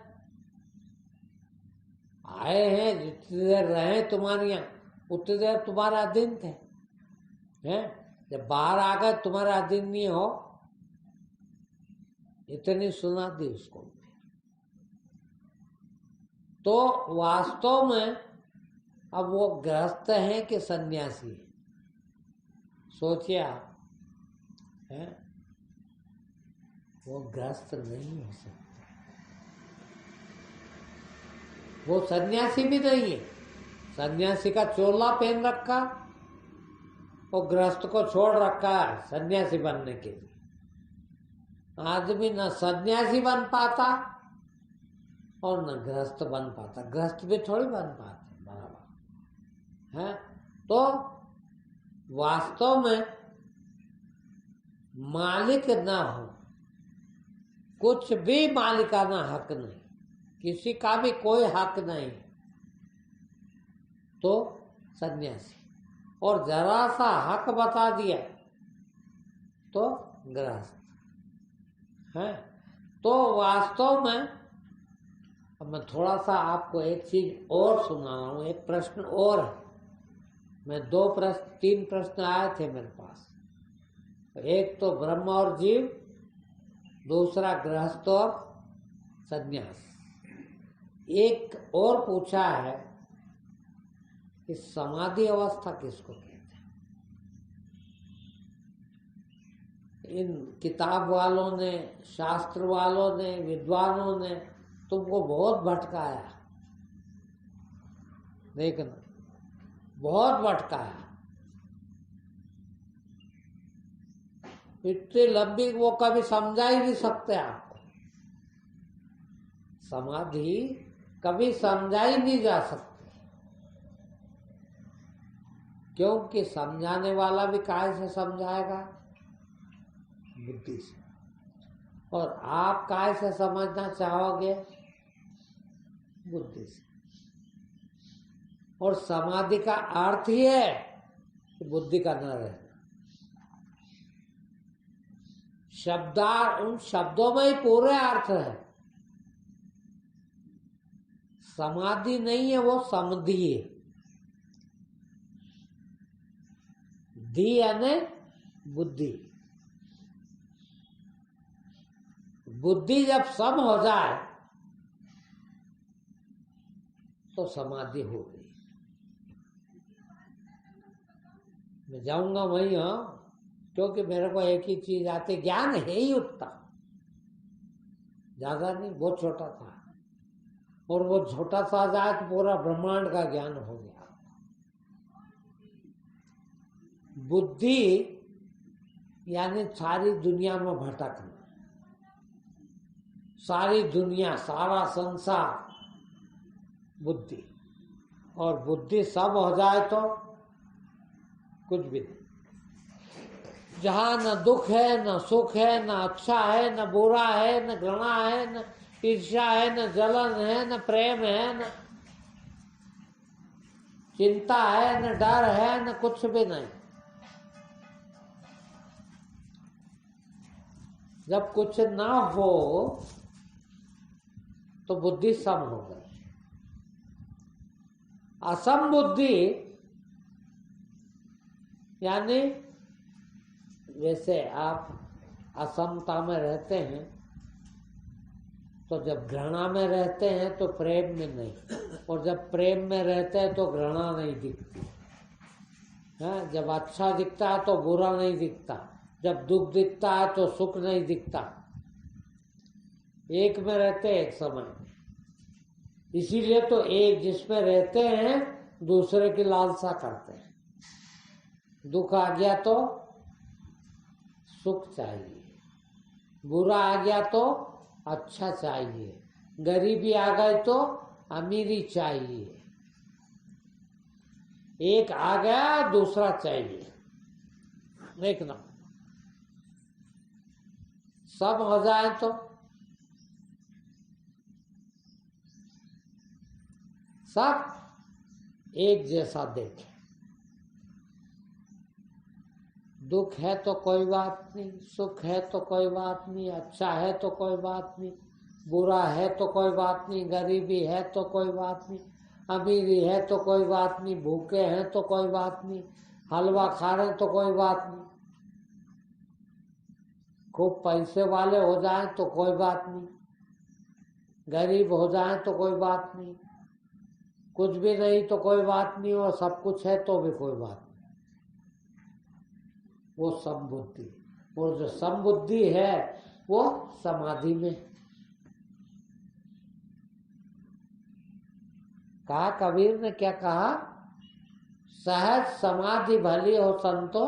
आए हैं, जितनी देर रहे तुम्हारे यहाँ उतनी देर तुम्हारा अधीन थे, हैं, जब बाहर आ गए तुम्हारा अधीन नहीं हो, इतनी सुना दी उसको। तो वास्तव में अब वो गृहस्थ है कि सन्यासी है, सोचिए आप, है, वो गृहस्थ नहीं हो सकता, वो सन्यासी भी नहीं है। सन्यासी का चोला पहन रखा, और गृहस्थ को छोड़ रखा है सन्यासी बनने के लिए। आदमी न सन्यासी बन पाता और न गृहस्थ बन पाता, गृहस्थ भी थोड़ी बन पाते बराबर है। तो वास्तव में मालिक ना हो, कुछ भी मालिकाना हक नहीं, किसी का भी कोई हक नहीं, तो सन्यासी, और जरा सा हक बता दिया तो गृहस्थ है। तो वास्तव में अब मैं थोड़ा सा आपको एक चीज और सुना रहा हूं, एक प्रश्न और है। मैं 3 प्रश्न आए थे मेरे पास, एक तो ब्रह्म और जीव, दूसरा गृहस्थ और सन्यास। एक और पूछा है कि समाधि अवस्था किसको कहते हैं। इन किताब वालों ने, शास्त्र वालों ने, विद्वानों ने तुमको बहुत भटकाया, देखना बहुत भटकाया, इतनी लंबी वो कभी समझा ही नहीं सकते आपको, समाधि कभी समझा ही नहीं जा सकती, क्योंकि समझाने वाला भी काय से समझाएगा, बुद्धि से, और आप काय से समझना चाहोगे, बुद्धि से। और समाधि का अर्थ ही है कि बुद्धि का न रहना, उन शब्दों में ही पूरे अर्थ है। समाधि नहीं है, वो समधि है। धी यानी बुद्धि। बुद्धि जब सम हो जाए तो समाधि हो गई। मैं जाऊंगा वहीं, हाँ, क्योंकि मेरे को एक ही चीज आती, ज्ञान है ही उतना, ज्यादा नहीं, बहुत छोटा था। और वो छोटा सा जाए तो पूरा ब्रह्मांड का ज्ञान हो गया। बुद्धि यानी सारी दुनिया में भटकना, सारी दुनिया, सारा संसार बुद्धि। और बुद्धि सब हो जाए तो कुछ भी नहीं। जहाँ न दुख है, न सुख है, न अच्छा है, न बुरा है, न घृणा है, न ईर्ष्या है, न जलन है, न प्रेम है, न चिंता है, न डर है, न कुछ भी नहीं। जब कुछ ना हो तो बुद्धि सम हो गई। असम बुद्धि यानी वैसे आप असमता में रहते हैं तो जब घृणा में रहते हैं तो प्रेम में नहीं, और जब प्रेम में रहते हैं तो घृणा नहीं दिखती है। जब अच्छा दिखता है तो बुरा नहीं दिखता, जब दुख दिखता है तो सुख नहीं दिखता। एक में रहते हैं एक समय। इसीलिए तो एक जिसमें रहते हैं दूसरे की लालसा करते हैं। दुख आ गया तो सुख चाहिए, बुरा आ गया तो अच्छा चाहिए, गरीबी आ गई तो अमीरी चाहिए। एक आ गया दूसरा चाहिए, देखना सब हो जाए तो सब एक जैसा देखे। दुख है तो कोई बात नहीं, सुख है तो कोई बात नहीं, अच्छा है तो कोई बात नहीं, बुरा है तो कोई बात नहीं, गरीबी है तो कोई बात नहीं, अमीरी है तो कोई बात नहीं, भूखे हैं तो कोई बात नहीं, हलवा खा रहे तो कोई बात नहीं, खूब पैसे वाले हो जाए तो कोई बात नहीं, गरीब हो जाए तो कोई बात नहीं, कुछ भी नहीं तो कोई बात नहीं, और सब कुछ है तो भी कोई बात नहीं। वो समबुद्धि। वो जो समबुद्धि है वो समाधि में। कहा कबीर ने, क्या कहा? सहज समाधि भली हो संतो,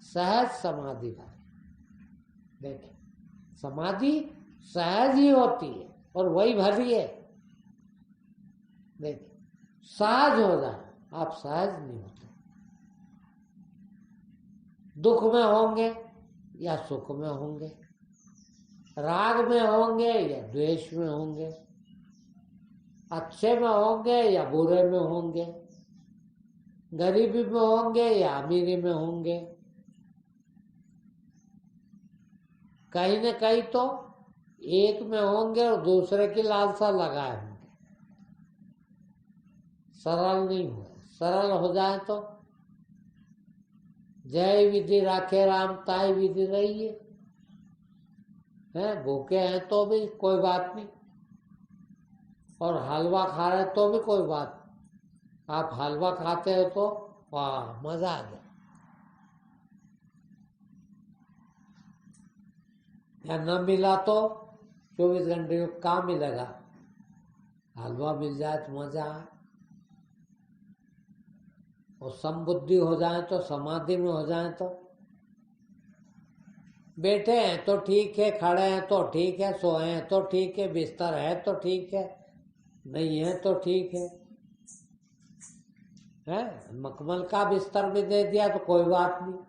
सहज समाधि भली। देखिए, समाधि सहज ही होती है और वही भली है। देखिए, सहज हो जाए, आप सहज नहीं होते। दुख में होंगे या सुख में होंगे, राग में होंगे या द्वेष में होंगे, अच्छे में होंगे या बुरे में होंगे, गरीबी में होंगे या अमीरी में होंगे, कहीं न कहीं तो एक में होंगे और दूसरे की लालसा लगाए होंगे। सरल नहीं हुआ। सरल हो जाए तो जय विधि राखे राम ताई विधि रही है। भूखे हैं तो भी कोई बात नहीं, और हलवा खा रहे तो भी कोई बात नहीं। आप हलवा खाते हो तो वाह, मजा आ गया। या न मिला तो 24 घंटे में कहाँ मिलेगा, हलवा मिल जाए तो मजा आए। और समबुद्धि हो जाए तो, समाधि में हो जाए तो, बैठे हैं तो ठीक है, खड़े हैं तो ठीक है, सोए हैं तो ठीक है, बिस्तर है तो ठीक है, नहीं है तो ठीक है। मखमल का बिस्तर भी दे दिया तो कोई बात नहीं,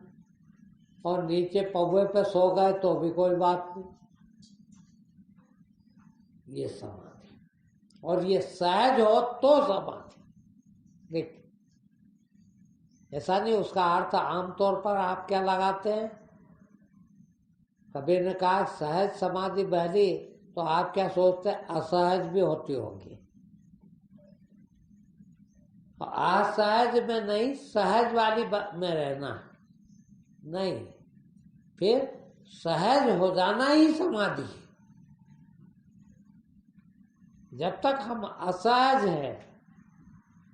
और नीचे पौवे पे सो गए तो भी कोई बात नहीं। ये समाधि, और ये सहज हो तो समाधि। देखिए, ऐसा नहीं, उसका अर्थ आमतौर पर आप क्या लगाते हैं? कबीर ने कहा सहज समाधि बहली, तो आप क्या सोचते हैं? असहज भी होती होगी। असहज में नहीं, सहज वाली में रहना नहीं, फिर सहज हो जाना ही समाधि है। जब तक हम असहज है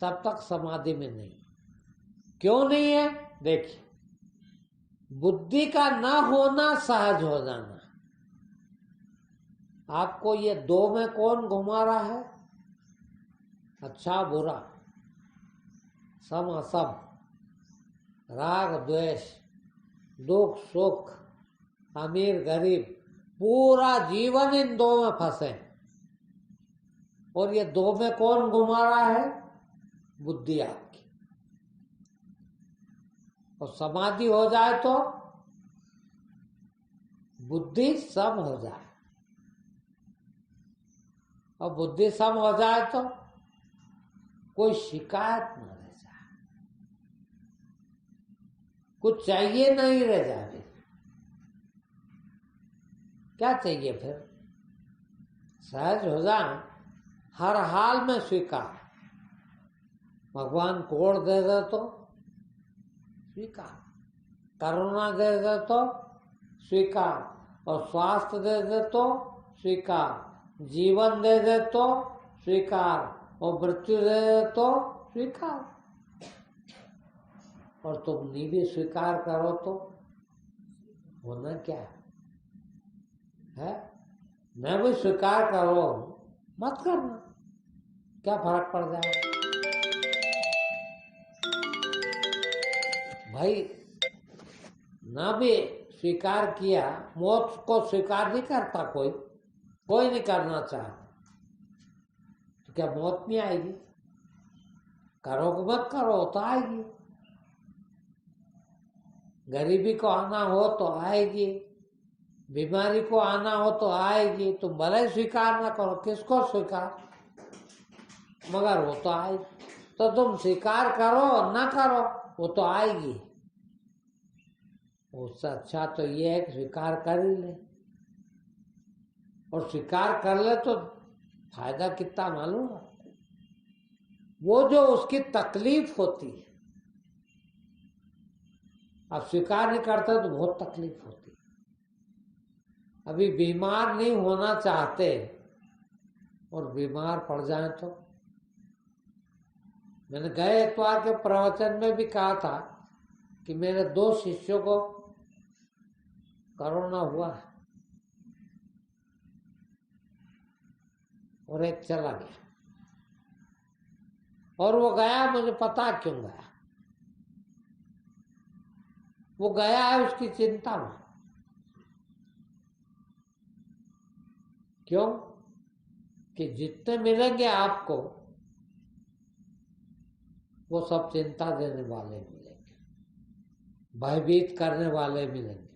तब तक समाधि में नहीं। क्यों नहीं है? देखिए, बुद्धि का न होना सहज हो जाना। आपको ये दो में कौन घुमा रहा है? अच्छा बुरा, सम असम, राग द्वेष, दुख सुख, अमीर गरीब, पूरा जीवन इन दो में फंसे। और ये दो में कौन घुमा रहा है? बुद्धि आपकी। और समाधि हो जाए तो बुद्धि सम हो जाए, और बुद्धि सम हो जाए तो कोई शिकायत न रह जाए, कुछ चाहिए नहीं रह जाए। क्या चाहिए फिर? सहज हो जाए, हर हाल में स्वीकार। भगवान कोड़ दे दे तो स्वीकार, करुणा दे दे तो स्वीकार, और स्वास्थ्य दे दे तो स्वीकार, जीवन दे दे तो स्वीकार, और मृत्यु दे दे तो स्वीकार। और तुम नहीं भी स्वीकार करो तो होना क्या है? मैं भी स्वीकार करो, मत करना, क्या फर्क पड़ जाएगा भाई? ना भी स्वीकार किया, मौत को स्वीकार नहीं करता कोई, कोई नहीं करना चाहता, तो क्या मौत नहीं आएगी? करो कि मत करो तो आएगी। गरीबी को आना हो तो आएगी, बीमारी को आना हो तो आएगी। तुम भले स्वीकार ना करो, किसको स्वीकार, मगर वो तो आएगी। तो तुम स्वीकार करो ना करो, वो तो आएगी। उससे अच्छा तो ये है कि स्वीकार कर ही ले, और स्वीकार कर ले तो फायदा कितना मालूम है? वो जो उसकी तकलीफ होती है, अब स्वीकार नहीं करते तो बहुत तकलीफ होती है। अभी बीमार नहीं होना चाहते और बीमार पड़ जाए तो, मैंने गए इतवार के प्रवचन में भी कहा था कि मेरे 2 शिष्यों को कोरोना हुआ है और एक चला गया, और वो गया, मुझे पता क्यों गया। वो गया है उसकी चिंता में। क्यों? कि जितने मिलेंगे आपको वो सब चिंता देने वाले मिलेंगे, भयभीत करने वाले मिलेंगे।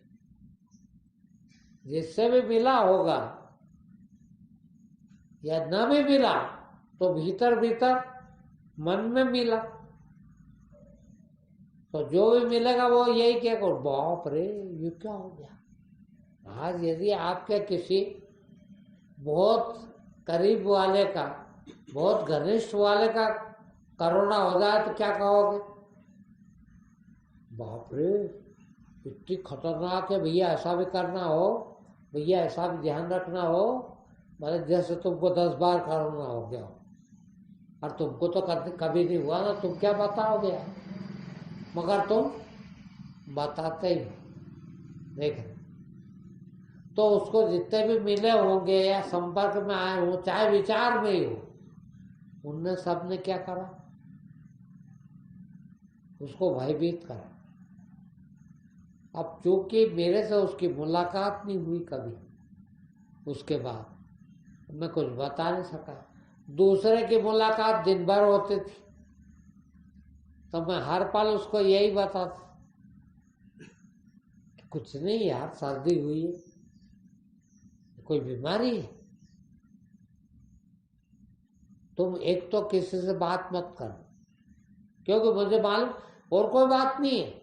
जिससे भी मिला होगा या न भी मिला तो भीतर भीतर मन में मिला, तो जो भी मिलेगा वो यही कहेगा, बाप रे ये क्या हो गया। आज यदि आपके किसी बहुत करीब वाले का, बहुत घनिष्ठ वाले का कोरोना हो जाए तो क्या कहोगे? बाप रे इतनी खतरनाक है भैया, ऐसा भी करना हो भैया, ऐसा भी ध्यान रखना हो, मतलब जैसे तुमको 10 बार कोरोना हो गया हो, और तुमको तो कभी नहीं हुआ ना, तुम क्या बताओगे? मगर तुम बताते ही हो। देख, तो उसको जितने भी मिले होंगे या संपर्क में आए हो, चाहे विचार में ही हो, उनने सबने क्या करा? उसको भयभीत करा। अब चूंकि मेरे से उसकी मुलाकात नहीं हुई कभी, उसके बाद मैं कुछ बता नहीं सका। दूसरे की मुलाकात दिन भर होती थी, तो मैं हर पल उसको यही बताता, कुछ नहीं यार, सर्दी हुई है, कोई बीमारी है, तुम एक तो किसी से बात मत करो, क्योंकि मुझे मालूम और कोई बात नहीं है।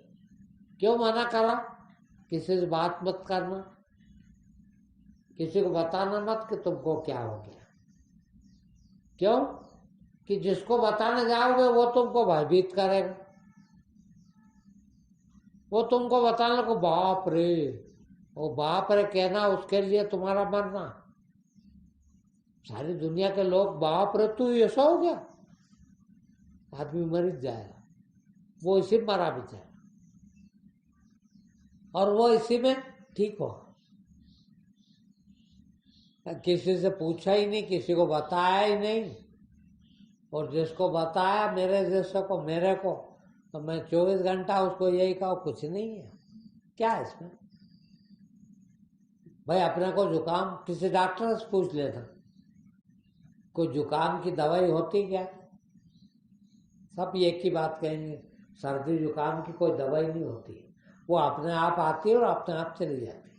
क्यों मना करा? किसी से बात मत करना, किसी को बताना मत कि तुमको क्या हो गया। क्यों? कि जिसको बताने जाओगे वो तुमको भयभीत करेगा, वो तुमको बताने को बाप रे, वो बाप रे कहना उसके लिए तुम्हारा मरना। सारी दुनिया के लोग बाप रे तू ऐसा हो गया, आदमी मर जाएगा, वो इसी में मरा बेचारा, और वो इसी में ठीक हो। किसी से पूछा ही नहीं, किसी को बताया ही नहीं, और जिसको बताया मेरे जैसे को, मेरे को, तो मैं 24 घंटा उसको यही कहा कुछ नहीं है। क्या है इसमें भाई? अपने को जुकाम किसी डॉक्टर से पूछ लेता, कोई जुकाम की दवाई होती क्या? सब एक ही बात कहेंगे, सर्दी जुकाम की कोई दवाई नहीं होती, वो अपने आप आती है और अपने आप चली जाती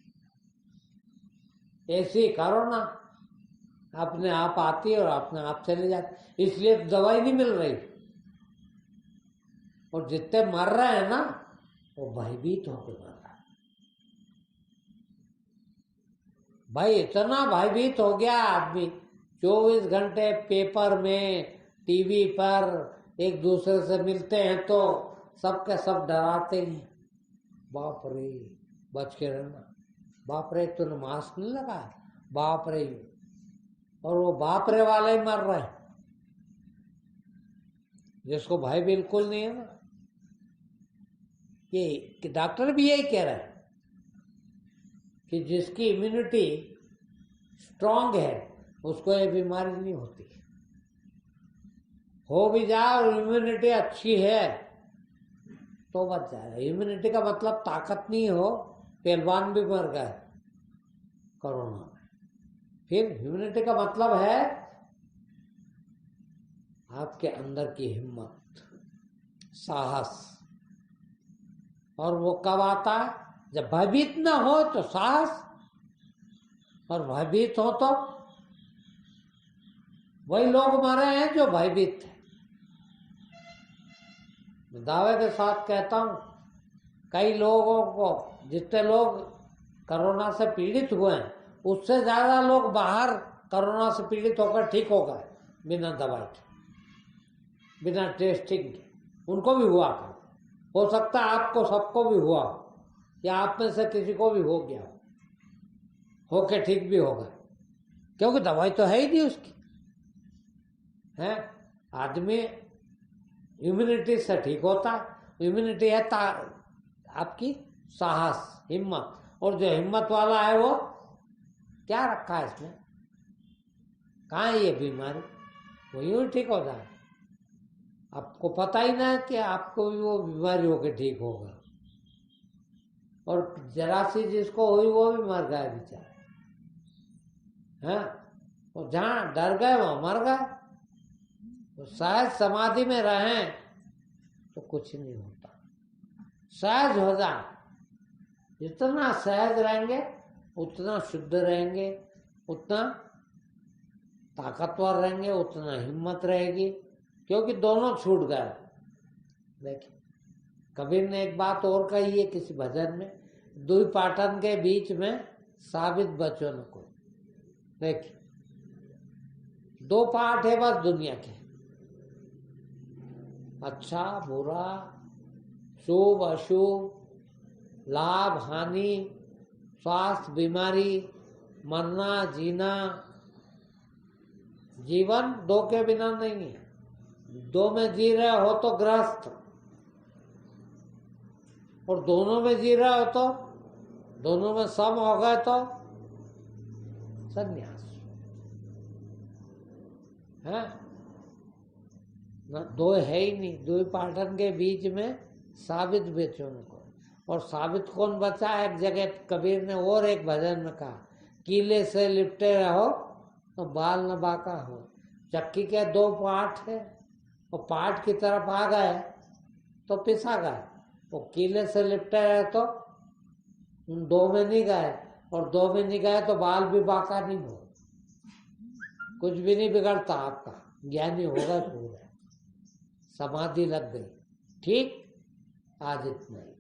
है। ऐसी करो ना, अपने आप आती है और अपने आप चली जाती, इसलिए दवाई नहीं मिल रही। और जितने मर रहे हैं ना, वो भयभीत होकर मर रहा है। भाई इतना भयभीत हो गया आदमी, 24 घंटे पेपर में, टीवी पर एक दूसरे से मिलते हैं तो सबके सब डराते हैं, बाप रे बच के रहना, बाप रे तूने मास्क नहीं लगाया, बाप रे, और वो बाप रे वाले ही मर रहे हैं, जिसको भय बिल्कुल नहीं है ना। ये कि डॉक्टर भी यही कह रहे हैं कि जिसकी इम्यूनिटी स्ट्रांग है उसको ये बीमारी नहीं होती, हो भी जाए और इम्यूनिटी अच्छी है तो बच जाएगा। इम्यूनिटी का मतलब ताकत नहीं हो, पहलवान भी मर गए कोरोना में। फिर इम्यूनिटी का मतलब है आपके अंदर की हिम्मत, साहस, और वो कब आता है? जब भयभीत न हो तो साहस, और भयभीत हो तो वही लोग मरे हैं जो भयभीत थे। मैं दावे के साथ कहता हूं, कई लोगों को, जितने लोग कोरोना से पीड़ित हुए हैं उससे ज्यादा लोग बाहर कोरोना से पीड़ित होकर ठीक हो गए, बिना दवाई के, बिना टेस्टिंग के। उनको भी हुआ, हो सकता है आपको सबको भी हुआ, या आप में से किसी को भी हो गया हो के ठीक भी हो गए, क्योंकि दवाई तो है ही नहीं उसकी, है। आदमी इम्यूनिटी से ठीक होता है। इम्यूनिटी है आपकी साहस, हिम्मत, और जो हिम्मत वाला है वो क्या रखा है इसमें? कहाँ है ये बीमारी? वो यूं ठीक हो जाए, आपको पता ही ना है कि आपको भी वो बीमारी होकर ठीक होगा, और जरा सी जिसको हुई वो भी मर गए बेचारे, हैं। और जहाँ डर गए वहां मर गए। तो सहज समाधि में रहें तो कुछ नहीं होता, सहज हो जाए। जितना सहज रहेंगे उतना शुद्ध रहेंगे, उतना ताकतवर रहेंगे, उतना हिम्मत रहेगी, क्योंकि दोनों छूट गए। देखिए कबीर ने एक बात और कही है किसी भजन में, दुई पाटन के बीच में साबित बचो न कोई। देखिए दो पाठ है बस दुनिया के, अच्छा बुरा, शुभ अशुभ, लाभ हानि, स्वास्थ्य बीमारी, मरना जीना। जीवन दो के बिना नहीं है, दो में जी रहे हो तो गृहस्थ, और दोनों में जी रहे हो तो, दोनों में सम हो गए तो संन्यास है ना। दो है ही नहीं, दो पाटन के बीच में साबित बेचो को। और साबित कौन बचा? एक जगह कबीर ने और एक भजन में कहा, कीले से लिपटे रहो तो बाल न बाका हो। चक्की के दो पार्ट है, और पार्ट की तरफ आ गए तो पिसा गए, वो कीले से लिपटे रहे तो उन दो में नहीं गए, और दो में नहीं गए तो बाल भी बाका नहीं हो, कुछ भी नहीं बिगड़ता आपका, ज्ञानी होगा पूरे, समाधि लग गई। ठीक, आज इतना ही।